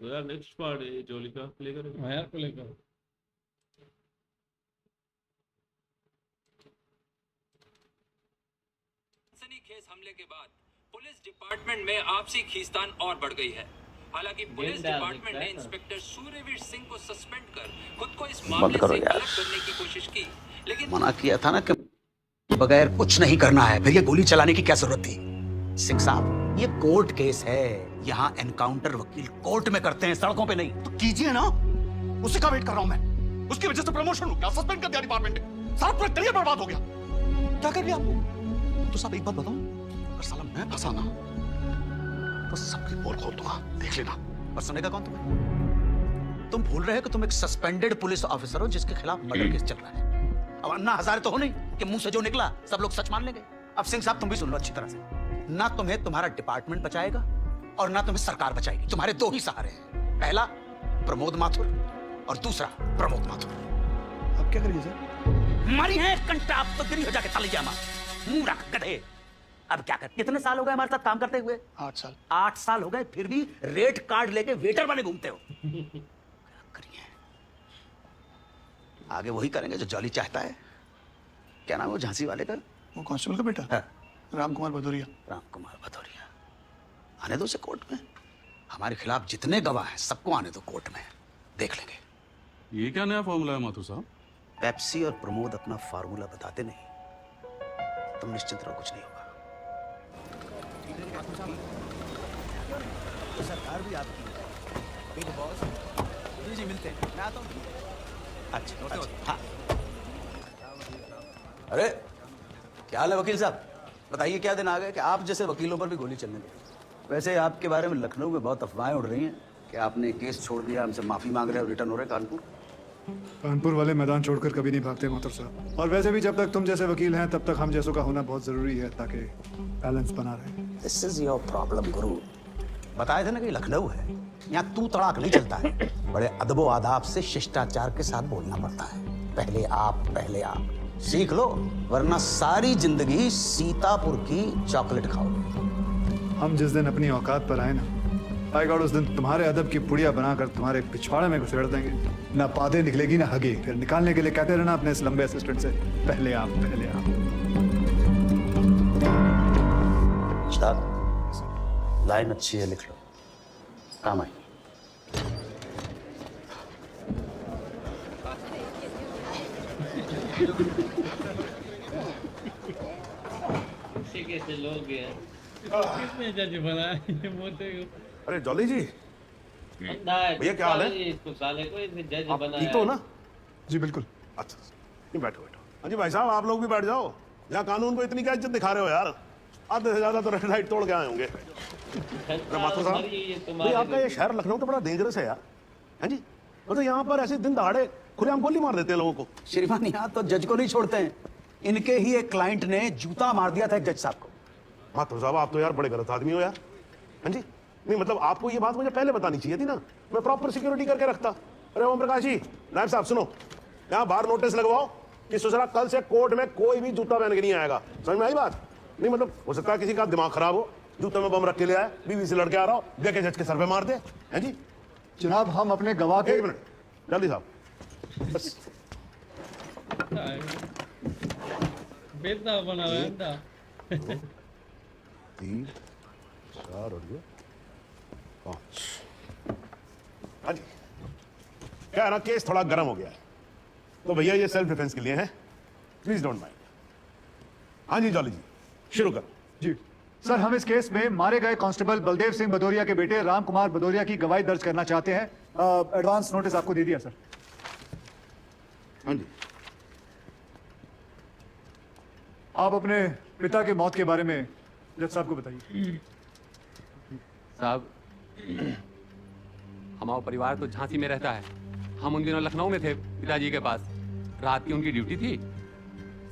तो यार next part है जॉली का प्ले करें। हाँ यार प्ले करो। सनसनीखेज हमले के बाद पुलिस डिपार्टमेंट में आपसी खींचतान और बढ़ गई है। हालांकि पुलिस डिपार्टमेंट ने इंस्पेक्टर सूर्यवीर सिंह को सस्पेंड कर खुद को इस मामले से अलग करने की कोशिश की, लेकिन मना किया था ना कि बगैर कुछ नहीं करना है, फिर ये गोली चलाने की क्या जरूरत थी? सिंह साहब, ये कोर्ट केस है, यहाँ एनकाउंटर वकील कोर्ट में करते हैं, सड़कों पे नहीं। तो कीजिए ना, उसी का वेट कर रहा हूं मैं। उसकी वजह से प्रमोशन हो गया, सस्पेंड कर दिया डिपार्टमेंट ने, सारा पूरा करियर बर्बाद हो गया। क्या कर लिया आपको? तो साहब एक बात बताऊं, अगर साला मैं फंसा ना तो सबकी पोल खोल दूंगा, देख लेना। और सुनेगा कौन तुम्हें? तुम भूल रहे हो कि तुम एक सस्पेंडेड पुलिस ऑफिसर हो जिसके खिलाफ मर्डर केस चल रहा है। अब अन्ना हजारे तो हो नहीं कि मुंह से जो निकला सब लोग सच मान लेंगे। अब सिंह साहब तुम भी सुन लो अच्छी तरह से, ना तुम्हें तुम्हारा डिपार्टमेंट बचाएगा और ना तुम्हें सरकार बचाएगी। तुम्हारे दो ही सहारे हैं, पहला प्रमोद माथुर और दूसरा प्रमोद माथुर। अब क्या करिए सर? मारी है कंटाप तो गिरी हो जाके तले जामा मुंह रख गधे। अब क्या कर? कितने साल हो गए हमारे साथ काम करते हुए? 8 साल। 8 साल हो गए, फिर भी रेट कार्ड लेके वेटर बने घूमते हो। करिए आगे वही करेंगे जो जॉली चाहता है। क्या नाम है वो झांसी वाले का? वो कांस्टेबल का बेटा? हाँ। राम कुमार भदौरिया। राम कुमार भदौरिया। आने दो उसे कोर्ट में। हमारे खिलाफ जितने गवाह हैं सबको आने दो कोर्ट में, देख लेंगे। ये क्या नया फॉर्मूला है माथुर साहब? पेप्सी और प्रमोद अपना फार्मूला बताते नहीं, तुम निश्चिंत रहो, कुछ नहीं होगा। तो सरकार भी आपकी बिग बॉस। जी जी मिलते हैं, मैं आता हूँ। अच्छा, हाँ। अरे क्या हाल है वकील साहब? बताइए क्या दिन आ गए कि आप जैसे वकीलों पर भी गोली चलने लगी? वैसे आपके बारे में लखनऊ में बहुत अफवाहें उड़ रही हैं कि आपने केस छोड़ दिया, हमसे माफी मांग रहे हो, रिटर्न हो रहे कानपुर। कानपुर वाले मैदान छोड़कर कभी नहीं भागते माथुर साहब। और वैसे भी जब तक तुम जैसे वकील हैं तब तक हम जैसों का होना बहुत जरूरी है ताकि बैलेंस बना रहे। दिस इज योर प्रॉब्लम गुरु। बताए थे ना कि लखनऊ है, यहाँ तू तड़ाक नहीं चलता है। बड़े अदबो आदाब से शिष्टाचार के साथ बोलना पड़ता है। पहले आप सीख लो, वरना सारी जिंदगी सीतापुर की चॉकलेट खाओगे। हम जिस दिन अपनी औकात पर आए ना, बाय गॉड उस दिन तुम्हारे अदब की पुड़िया बनाकर तुम्हारे पिछवाड़े में घुसेड़ देंगे। ना पादे निकलेगी ना हगी। फिर निकालने के लिए कहते रहना अपने इस लंबे असिस्टेंट से, पहले आप। लाइन अच्छी है, लिख लो, काम आई। कैसे लोग हैं? किसने जज बनाया ये मोटे को? अरे जॉली जी, भैया क्या हाल है? इसको साले को इसने जज आप बनाया। ठीक तो हो ना? जी बिल्कुल। अच्छा, नहीं बैठो बैठो। हाँ जी भाई साहब, आप लोग भी बैठ जाओ। यहाँ कानून को इतनी क्या इज्जत दिखा रहे हो यार? आधे से ज्यादा तो रेड लाइट तोड़ के आए होंगे। माथुर साहब, भाई आपका ये शहर लखनऊ तो बड़ा डेंजरस है यार। हाँ जी, मतलब यहाँ पर ऐसे दिन दहाड़े खुलेआम गोली मार देते हैं लोगों को। श्रीमान यहाँ तो जज को नहीं छोड़ते हैं। इनके ही एक क्लाइंट ने जूता मार दिया था एक जज साहब को। माथुर साहब, आप तो यार बड़े गलत आदमी हो यार। हाँ जी, नहीं मतलब आपको ये बात मुझे पहले बतानी चाहिए थी ना, मैं प्रॉपर सिक्योरिटी करके रखता। अरे ओम प्रकाश जी, नायब साहब सुनो, यहाँ बाहर नोटिस लगवाओ कि सुसरा कल से कोर्ट में कोई भी जूता पहन के नहीं आएगा। समझ में आई बात? नहीं मतलब हो सकता है किसी का दिमाग खराब हो, जूते में बम रख के ले आए, बीवी से लड़के आ रहा हो, देखे जज के सर पे मार दे। हैं जी जनाब, हम अपने गवाह के। एक मिनट जल्दी साहब, बस बेटा बना हुआ है अंडा। 3 4 और ये 5। हाँ जी, क्या है ना, केस थोड़ा गर्म हो गया है, तो भैया ये सेल्फ डिफेंस के लिए है, प्लीज डोंट माइंड। हाँ जी जॉली जी, शुरू करो। जी सर, हम इस केस में मारे गए कांस्टेबल बलदेव सिंह भदौरिया के बेटे राम कुमार भदौरिया की गवाही दर्ज करना चाहते हैं। एडवांस नोटिस आपको दे दिया सर। हाँ जी, आप अपने पिता के मौत के बारे में जज साहब को बताइए। साहब, हमारा परिवार तो झांसी में रहता है। हम उन दिनों लखनऊ में थे पिताजी के पास। रात की उनकी ड्यूटी थी।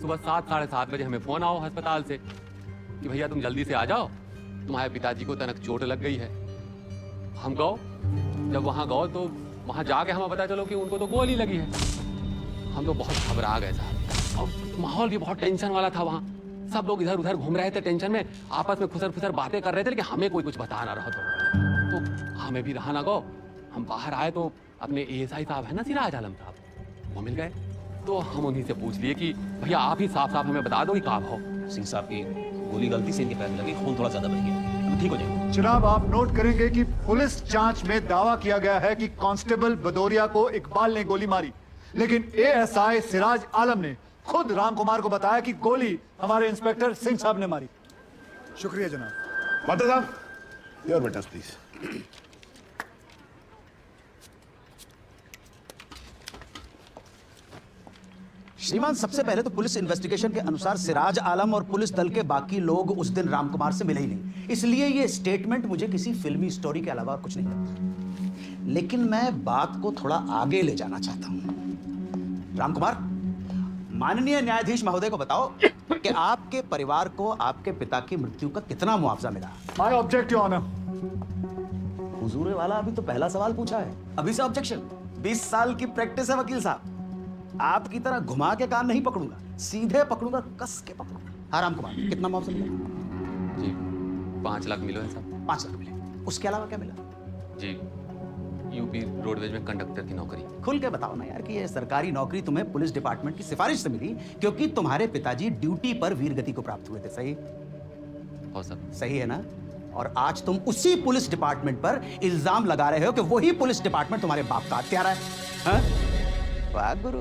सुबह 7 साढ़े 7 बजे हमें फोन आओ अस्पताल से कि भैया तुम जल्दी से आ जाओ, तुम्हारे पिताजी को तनक चोट लग गई है। हम गए, जब वहाँ गए तो वहाँ जाके हमें पता चलो कि उनको तो गोली लगी है। हम तो बहुत घबरा गए साहब, और माहौल भी बहुत टेंशन वाला था वहाँ। सब लोग इधर उधर घूम रहे थे टेंशन में, आपस में खुसर खुसर बातें कर रहे थे, लेकिन हमें कोई कुछ बता ना रहा तो हमें भी रहा ना गो। हम बाहर आए तो अपने एएसआई साहब है ना सिराज आलम साहब, वो मिल गए। तो हम उन्हीं से पूछ लिए कि भैया आप ही साफ साफ हमें बता दो कि कहाँ हो। सिंह साहब की गोली गलती से इनके पैर में लगी, खून थोड़ा ज्यादा बह गया, ठीक हो जाएगा। जनाब, आप नोट करेंगे कि पुलिस जांच में दावा किया गया है कि कांस्टेबल भदौरिया को इकबाल ने गोली मारी, लेकिन एएसआई सिराज आलम ने खुद राम कुमार को बताया कि गोली हमारे इंस्पेक्टर सिंह साहब ने मारी। शुक्रिया जनाब। मात्र साहब, योर विटनेस प्लीज। श्रीमान, सबसे पहले तो पुलिस इन्वेस्टिगेशन के अनुसार सिराज आलम और पुलिस दल के बाकी लोग उस दिन रामकुमार से मिले ही नहीं, इसलिए ये स्टेटमेंट मुझे किसी फिल्मी स्टोरी के अलावा और कुछ नहीं लगता। लेकिन मैं बात को थोड़ा आगे ले जाना चाहता हूं। रामकुमार, माननीय न्यायाधीश महोदय को बताओ कि आपके परिवार को आपके पिता की मृत्यु का कितना मुआवजा मिला। I object your honour. हुजूर वाला अभी तो पहला सवाल पूछा है, अभी से ऑब्जेक्शन? 20 साल की प्रैक्टिस है वकील साहब, आपकी तरह घुमा के कान नहीं पकड़ूंगा, सीधे पकड़ूंगा, कस के पकड़ूंगा। हाँ रामकुमार, कितना मुआवजा मिला? जी 5 लाख मिलो है साहब। 5 लाख मिले, उसके अलावा क्या मिला? जी यूपी रोडवेज में कंडक्टर की नौकरी। खुल के बताओ ना यार कि ये सरकारी नौकरी तुम्हें पुलिस डिपार्टमेंट की सिफारिश से मिली क्योंकि तुम्हारे पिताजी ड्यूटी पर वीर गति को प्राप्त हुए थे, सही? हो सब सही है ना? और आज तुम उसी पुलिस डिपार्टमेंट पर इल्जाम लगा रहे हो कि वही पुलिस डिपार्टमेंट तुम्हारे बाप का हत्यारा है, हाँ? वाह गुरु,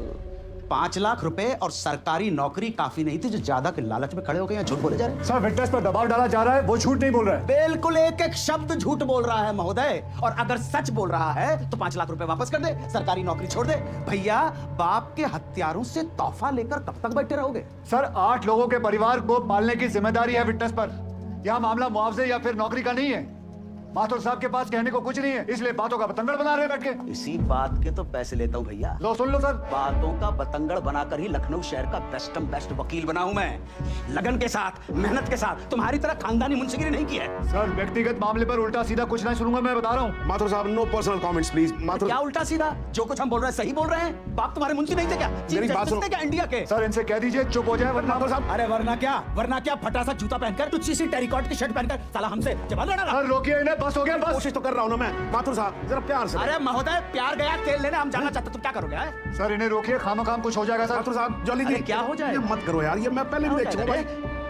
5 लाख रुपए और सरकारी नौकरी काफी नहीं थी जो ज्यादा के लालच में खड़े हो गए यहाँ झूठ बोले जा रहे हैं। सर, विटनेस पर दबाव डाला जा रहा है, वो झूठ नहीं बोल रहा है। बिल्कुल एक एक शब्द झूठ बोल रहा है महोदय, और अगर सच बोल रहा है तो 5 लाख रुपए वापस कर दे, सरकारी नौकरी छोड़ दे। भैया, बाप के हत्यारों से तोहफा लेकर कब तक बैठे रहोगे? सर, 8 लोगों के परिवार को पालने की जिम्मेदारी है विटनेस पर। यह मामला मुआवजे या फिर नौकरी का नहीं है। माथुर साहब के पास कहने को कुछ नहीं है, इसलिए बातों का बतंगड़ बना रहे बैठ के। इसी बात के तो पैसे लेता हूँ भैया। लो सुन लो सर। बातों का बतंगड़ बनाकर ही लखनऊ शहर का बेस्ट वकील बना हूं मैं। लगन के साथ, मेहनत के साथ, तुम्हारी तरह खानदानी मुंशीगिरी नहीं की है। सर, व्यक्तिगत मामले पर उल्टा सीधा कुछ नहीं सुनूंगा, मैं बता रहा हूँ। माथुर साहब, no personal comments please. Mathur, क्या उल्टा सीधा? जो कुछ हम बोल रहे हैं सही बोल रहे हैं। बाप तुम्हारे मुंशी नहीं थे क्या? मेरी बात सुनो। क्या इंडिया के? सर, इनसे कह दीजिए चुप हो जाए, वरना माथुर साहब, अरे वरना क्या फटा सा जूता पहनकर, तुझी सी टेरिकॉट की शर्ट पहनकर साला हमसे जवाब लड़ा रहा। सर रोकिए इन्हें, बस हो गया, बस। कोशिश तो कर रहा हूं ना मैं। माथुर साहब, जरा प्यार से। अरे महोदय, प्यार गया तेल लेने, हम जानना चाहते तुम क्या करोगे? हैं? सर, इन्हें रोकिए, खामोखाम कुछ हो जाएगा सर। माथुर साहब, जॉली जी, अरे क्या हो जाए? ये मत करो यार, ये मैं पहले भी देख चुका हूं भाई।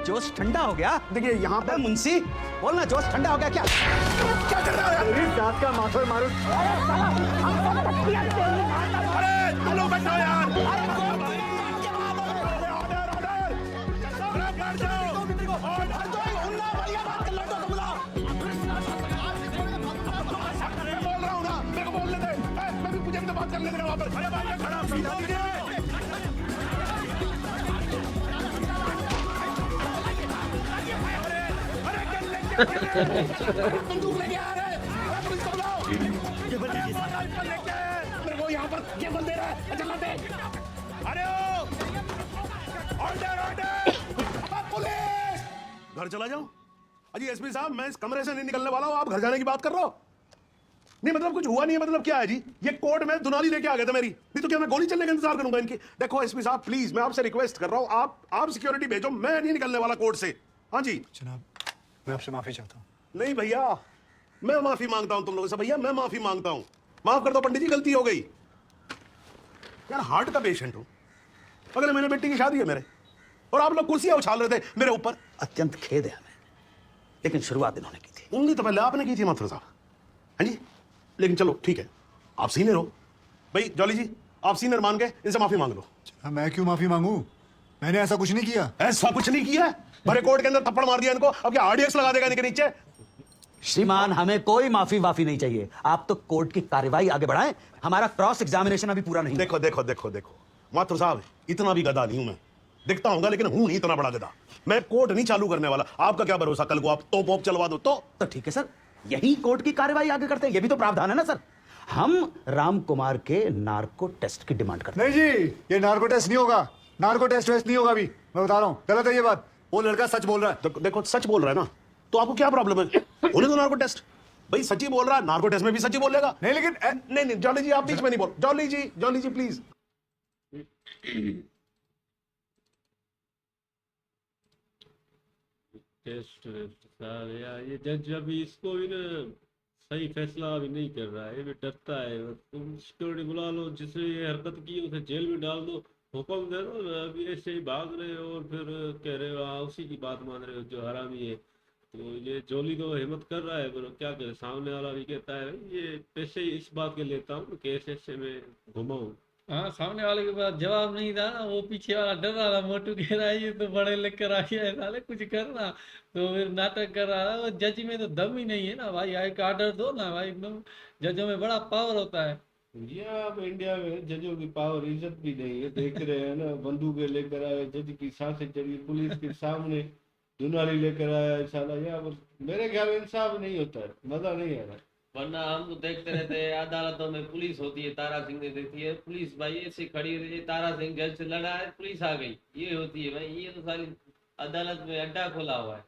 जोश ठंडा हो गया। देखिए यहाँ पे मुंशी बोलना, जोश ठंडा हो गया क्या? क्या कर रहा है यार? मेरी जात का माथुर मारू। अरे तुम लोग बैठो यार। बोल रहा हूँ ना, मेरे को बोलने दे। मैं भी मुझे भी तो बात करने दे वहाँ पर। अरे भाई, ये खड़ा सीधा हो गया। बंदूक लेके आ रहे हैं। अरे पुलिस को बुलाओ। राइफल लेके मेरे को यहाँ पर ये बंदे रहा है। चलाते। अरे ओ, ऑर्डर। पुलिस, घर चला जाओ। अजी एसपी साहब, मैं इस कमरे से नहीं निकलने वाला हूँ, आप घर जाने की बात कर रहे हो? नहीं मतलब कुछ हुआ नहीं है, मतलब क्या है जी? ये कोर्ट में दुनाली लेके आ गए थे मेरी, नहीं तो क्या मैं गोली चलने का इंतजार करूंगा इनकी? देखो एसपी साहब, प्लीज मैं आपसे रिक्वेस्ट कर रहा हूँ, आप सिक्योरिटी भेजो, मैं नहीं निकलने वाला कोर्ट से। हाँ जी जनाब, मैं आपसे माफी चाहता हूँ। नहीं भैया, मैं माफी मांगता हूं तुम लोगों से। भैया मैं माफी मांगता हूं, माफ कर दो पंडित जी, गलती हो गई यार। हार्ट का पेशेंट हूं, अगले महीने बेटी की शादी है मेरे, और आप लोग कुर्सियां उछाल रहे थे मेरे ऊपर। अत्यंत खेद है हमें, लेकिन शुरुआत इन्होंने की थी। उंगली तो पहले आपने की थी माथुर साहब। हाँ जी, लेकिन चलो ठीक है, आप सीनियर हो भाई। जॉली जी, आप सीनियर मान के इनसे माफी मांग लो। मैं क्यों माफी मांगू? मैंने ऐसा कुछ नहीं किया। ऐसा कुछ नहीं किया, भरे कोर्ट के अंदर थप्पड़ मार दिया इनको, अब क्या आरडीएक्स लगा देगा इनके नीचे? श्रीमान, हमें कोई माफी नहीं चाहिए, आप तो कोर्ट की कार्यवाही आगे बढ़ाएं, हमारा क्रॉस एग्जामिनेशन अभी पूरा नहीं। देखो देखो देखो देखो माथुर साहब, इतना भी गधा नहीं हूं मैं, दिखता हूंगा लेकिन हूं नहीं इतना बड़ा गधा। मैं कोर्ट नहीं चालू करने वाला, आपका क्या भरोसा कल को आप तोप चलवा दो तो ठीक है सर, यही कोर्ट की कार्यवाही आगे करते हैं, ये भी तो प्रावधान है ना सर। हम राम कुमार के नार्को टेस्ट की डिमांड करते हैं। नहीं जी, ये नार्को टेस्ट नहीं होगा, नार्को टेस्ट नहीं होगा अभी, मैं बता रहा हूँ, गलत है ये बात। वो लड़का सच बोल रहा है। देखो सच बोल रहा है ना, तो आपको क्या प्रॉब्लम है? होने दो नार्को टेस्ट, भाई सच ही बोल रहा है, नार्को टेस्ट में भी सच ही बोलेगा। नहीं लेकिन नहीं जॉली जी, आप बीच में नहीं बोल। Jolly ji please. Test sir यार, ये जज अभी इसको भी ना सही फैसला अभी नहीं कर रहा है, ये भी डरता है। तुम सिक्योरिटी बुला लो, जिसने ये हरकत की उसे जेल में डाल दो, हुक्म दे दो ना, अभी ऐसे ही भाग रहे हो और फिर कह रहे हो हाँ उसी की बात मान रहे हो जो हरामी है। तो ये जोली तो हिम्मत कर रहा है, पर क्या करे, सामने वाला भी कहता है भाई ये पैसे ही इस बात के लेता हूँ कि ऐसे में घुमाऊँ। हाँ, सामने वाले के पास जवाब नहीं था ना, वो पीछे वाला डर रहा था, मोटू कह रहा है ये तो बड़े लेकर आ गया है साले, कुछ करना। तो फिर नाटक कर रहा था। वो जज में तो दम ही नहीं है ना भाई, एक आर्डर दो ना भाई, एकदम जजों में बड़ा पावर होता है। ये अब इंडिया में जजों की पावर इज्जत भी नहीं है, देख रहे हैं ना, बंदूकें लेकर आए, जज की सांसें चली, पुलिस के सामने दुनाली लेकर आया है साला। यहाँ पर मेरे ख्याल में इंसाफ नहीं होता है, मजा नहीं आ रहा है। वरना हम तो देखते रहते हैं अदालतों में पुलिस होती है, तारा सिंह ने देखती है पुलिस भाई ऐसे खड़ी रहती है, तारा सिंह जज से लड़ा है पुलिस आ गई, ये होती है भाई। ये तो सारी अदालत में अड्डा खोला हुआ है।